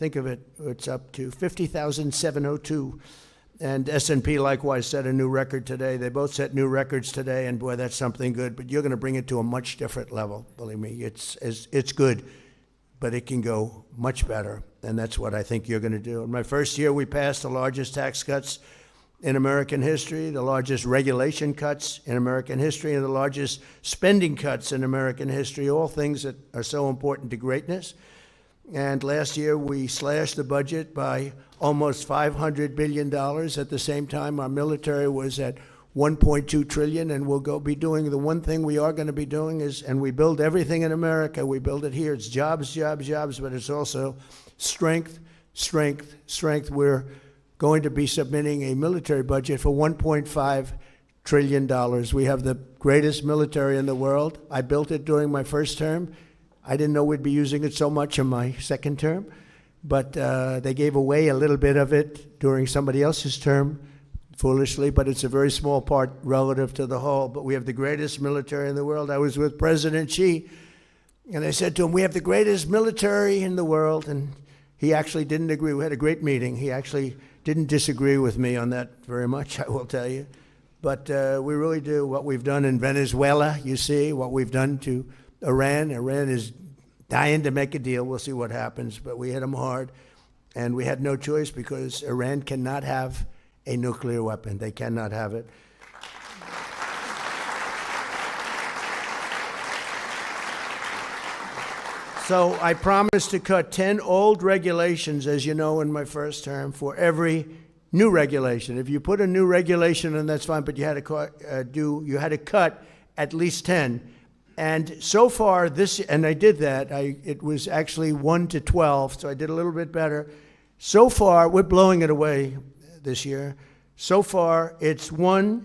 think of it, it's up to 50,702. And S&P likewise set a new record today. They both set new records today, and boy, that's something good. But you're going to bring it to a much different level. Believe me, it's good, but it can go much better, and that's what I think you're going to do. In my first year, we passed the largest tax cuts in American history, the largest regulation cuts in American history, and the largest spending cuts in American history, all things that are so important to greatness. And last year, we slashed the budget by almost $500 billion. At the same time, our military was at $1.2 trillion, and we'll be doing the one thing we are going to be doing is, and we build everything in America, we build it here. It's jobs, jobs, jobs, but it's also strength, strength, strength. We're going to be submitting a military budget for $1.5 trillion. We have the greatest military in the world. I built it during my first term. I didn't know we'd be using it so much in my second term, but they gave away a little bit of it during somebody else's term, foolishly, but it's a very small part relative to the whole. But we have the greatest military in the world. I was with President Xi, and I said to him, we have the greatest military in the world, and he actually didn't agree. We had a great meeting. He actually didn't disagree with me on that very much, I will tell you. But we really do. What we've done in Venezuela, you see, what we've done to Iran. Iran is dying to make a deal. We'll see what happens, but we hit them hard. And we had no choice because Iran cannot have a nuclear weapon. They cannot have it. So I promised to cut 10 old regulations, as you know, in my first term, for every new regulation. If you put a new regulation in, that's fine, but you had to cut at least 10. And so far, and I did that, it was actually 1 to 12, so I did a little bit better. So far, we're blowing it away this year. So far, it's 1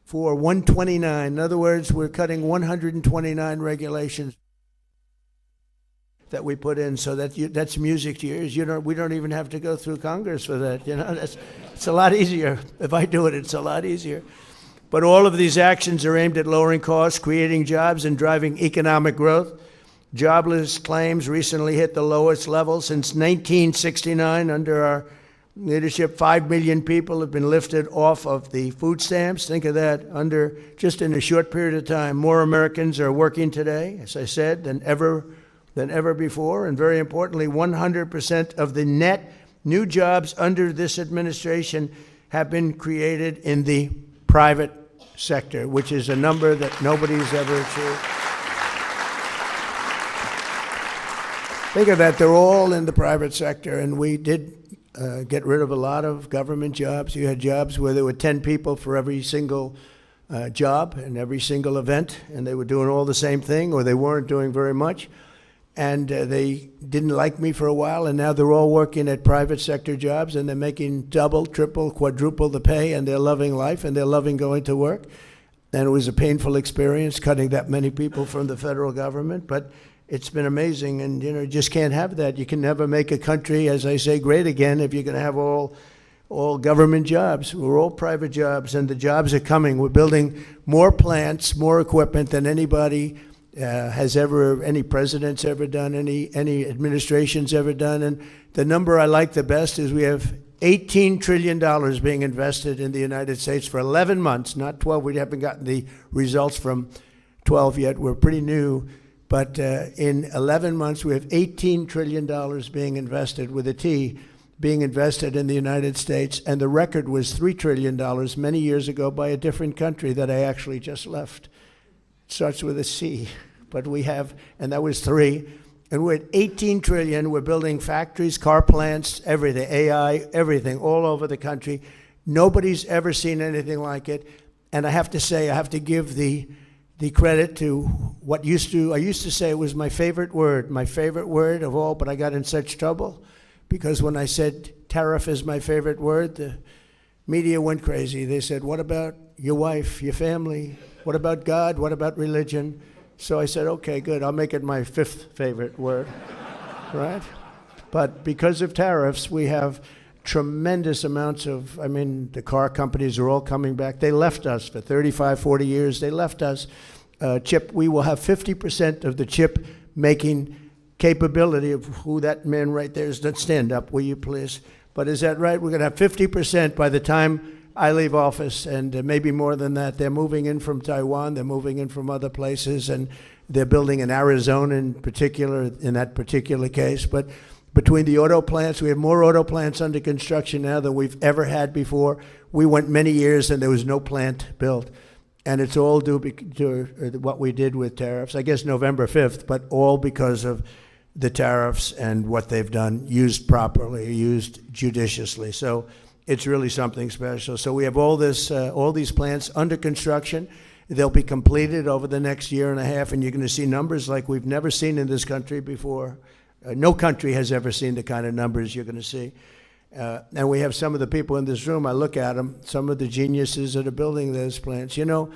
for 129. In other words, we're cutting 129 regulations that we put in, so that's music to your ears. We don't even have to go through Congress for that. It's a lot easier. If I do it, it's a lot easier. But all of these actions are aimed at lowering costs, creating jobs, and driving economic growth. Jobless claims recently hit the lowest level since 1969. Under our leadership, 5 million people have been lifted off of the food stamps. Think of that, just in a short period of time. More Americans are working today, as I said, than ever before. And very importantly, 100% of the net new jobs under this administration have been created in the private sector, which is a number that nobody's ever achieved. Think of that, they're all in the private sector, and we did get rid of a lot of government jobs. You had jobs where there were 10 people for every single job and every single event, and they were doing all the same thing, or they weren't doing very much. And they didn't like me for a while, and now they're all working at private sector jobs, and they're making double, triple, quadruple the pay, and they're loving life, and they're loving going to work. And it was a painful experience cutting that many people from the federal government, but it's been amazing, and you just can't have that. You can never make a country, as I say, great again if you're going to have all government jobs. We're all private jobs, and the jobs are coming. We're building more plants, more equipment than anybody any president's ever done, any administration's ever done. And the number I like the best is we have $18 trillion being invested in the United States for 11 months, not 12. We haven't gotten the results from 12 yet. We're pretty new. But in 11 months, we have $18 trillion being invested, with a T, being invested in the United States. And the record was $3 trillion many years ago by a different country that I actually just left. Starts with a C, but we have, and that was 3, and we're at 18 trillion. We're building factories, car plants, everything, AI, everything, all over the country. Nobody's ever seen anything like it. And I have to say, I have to give the credit to I used to say it was my favorite word of all, but I got in such trouble because when I said tariff is my favorite word, the media went crazy. They said, what about your wife, your family? What about God? What about religion? So I said, okay, good. I'll make it my 5th favorite word, right? But because of tariffs, we have tremendous amounts of, the car companies are all coming back. They left us for 35, 40 years. They left us. We will have 50% of the chip-making capability of who that man right there is. Let's stand up, will you please? But is that right? We're going to have 50% by the time I leave office, and maybe more than that. They're moving in from Taiwan. They're moving in from other places, and they're building in Arizona in particular, in that particular case. But between the auto plants, we have more auto plants under construction now than we've ever had before. We went many years and there was no plant built. And it's all due to what we did with tariffs, I guess November 5th, but all because of the tariffs and what they've done, used properly, used judiciously. So it's really something special. So we have all these plants under construction. They'll be completed over the next year and a half, and you're going to see numbers like we've never seen in this country before. No country has ever seen the kind of numbers you're going to see. And we have some of the people in this room, I look at them, some of the geniuses that are building those plants. You know,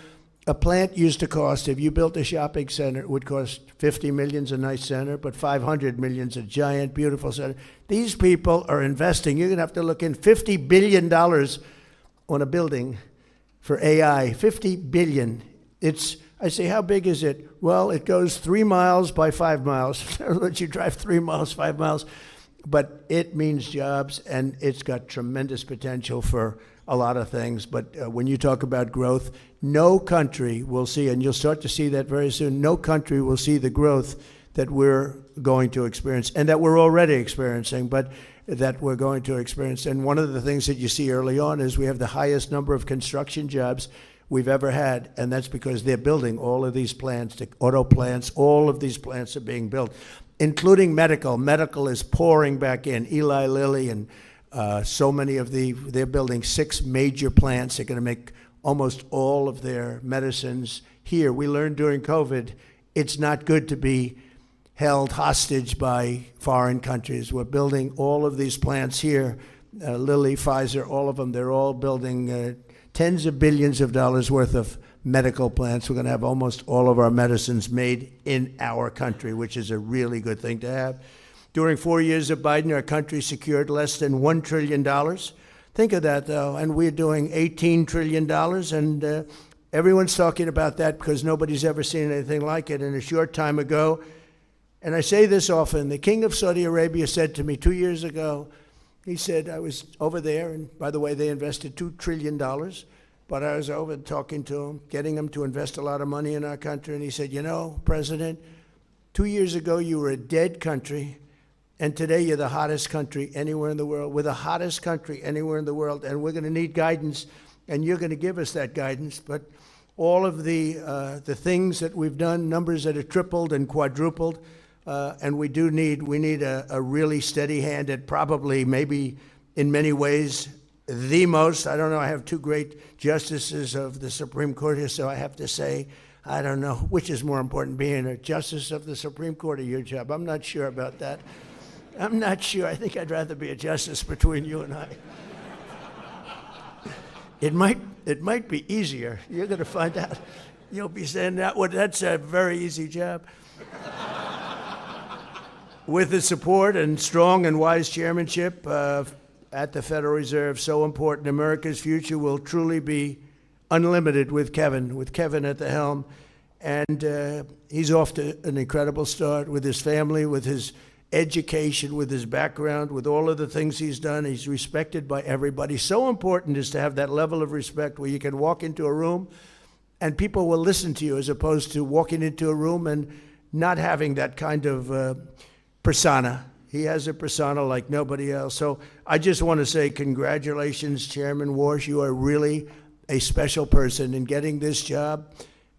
a plant used to cost, if you built a shopping center, it would cost $50 million a nice center, but $500 million a giant, beautiful center. These people are investing. You're going to have to look in $50 billion on a building for AI. $50 billion. I say, how big is it? Well, it goes 3 miles by 5 miles. Let you drive 3 miles, 5 miles. But it means jobs, and it's got tremendous potential for a lot of things. But when you talk about growth, no country will see, and you'll start to see that very soon, no country will see the growth that we're going to experience, and that we're already experiencing, but that we're going to experience. And one of the things that you see early on is we have the highest number of construction jobs we've ever had, and that's because they're building all of these plants, the auto plants, all of these plants are being built, including medical. Medical is pouring back in. Eli Lilly and so many of they're building 6 major plants. They're going to make almost all of their medicines here. We learned during COVID, it's not good to be held hostage by foreign countries. We're building all of these plants here. Lilly, Pfizer, all of them, they're all building tens of billions of dollars worth of medical plants. We're going to have almost all of our medicines made in our country, which is a really good thing to have. During 4 years of Biden, our country secured less than $1 trillion. Think of that, though, and we're doing $18 trillion, and everyone's talking about that because nobody's ever seen anything like it. And a short time ago, and I say this often, the King of Saudi Arabia said to me 2 years ago, he said, I was over there, and by the way, they invested $2 trillion, but I was over talking to him, getting him to invest a lot of money in our country, and he said, you know, President, 2 years ago you were a dead country, and today you're the hottest country anywhere in the world. We're the hottest country anywhere in the world, and we're going to need guidance, and you're going to give us that guidance. But all of the things that we've done, numbers that have tripled and quadrupled, and we need a really steady hand at probably, maybe in many ways, the most. I don't know, I have 2 great justices of the Supreme Court here, so I have to say, I don't know which is more important, being a justice of the Supreme Court or your job. I'm not sure about that. I'm not sure. I think I'd rather be a justice between you and I. It might be easier. You're going to find out. You'll be saying that. Well, that's a very easy job. With the support and strong and wise chairmanship at the Federal Reserve, so important, America's future will truly be unlimited with Kevin at the helm. And he's off to an incredible start with his family, with his education, with his background, with all of the things he's done. He's respected by everybody. So important is to have that level of respect where you can walk into a room and people will listen to you, as opposed to walking into a room and not having that kind of persona. He has a persona like nobody else. So I just want to say congratulations, Chairman Warsh. You are really a special person in getting this job.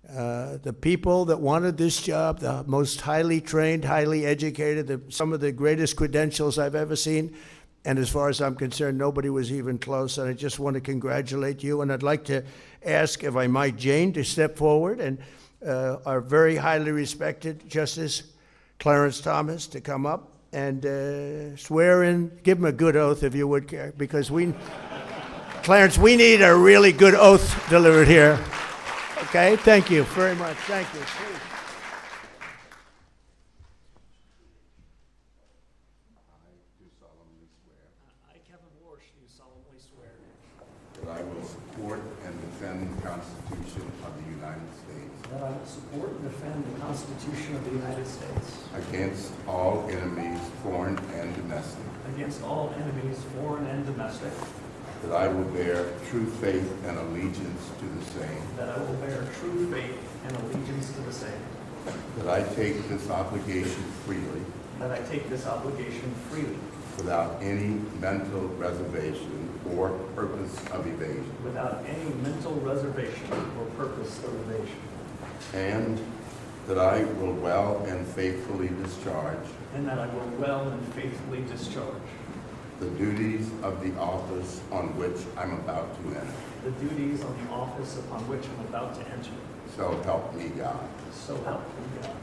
The people that wanted this job, the most highly trained, highly educated, some of the greatest credentials I've ever seen. And as far as I'm concerned, nobody was even close. And I just want to congratulate you. And I'd like to ask, if I might, Jane to step forward, and our very highly respected Justice Clarence Thomas to come up and swear in. Give him a good oath, if you would care, because Clarence, we need a really good oath delivered here. Okay, thank you very much. Thank you. Please. I, Kevin Warsh, do solemnly swear that I will support and defend the Constitution of the United States that I will support and defend the Constitution of the United States against all enemies, foreign and domestic, against all enemies, foreign and domestic, that I will bear true faith and allegiance to the same, that I will bear true faith and allegiance to the same, that I take this obligation freely that I take this obligation freely without any mental reservation or purpose of evasion, without any mental reservation or purpose of evasion, and that I will well and faithfully discharge and that I will well and faithfully discharge the duties of the office on which I'm about to enter. the duties of the office upon which I'm about to enter. So help me God. So help me God.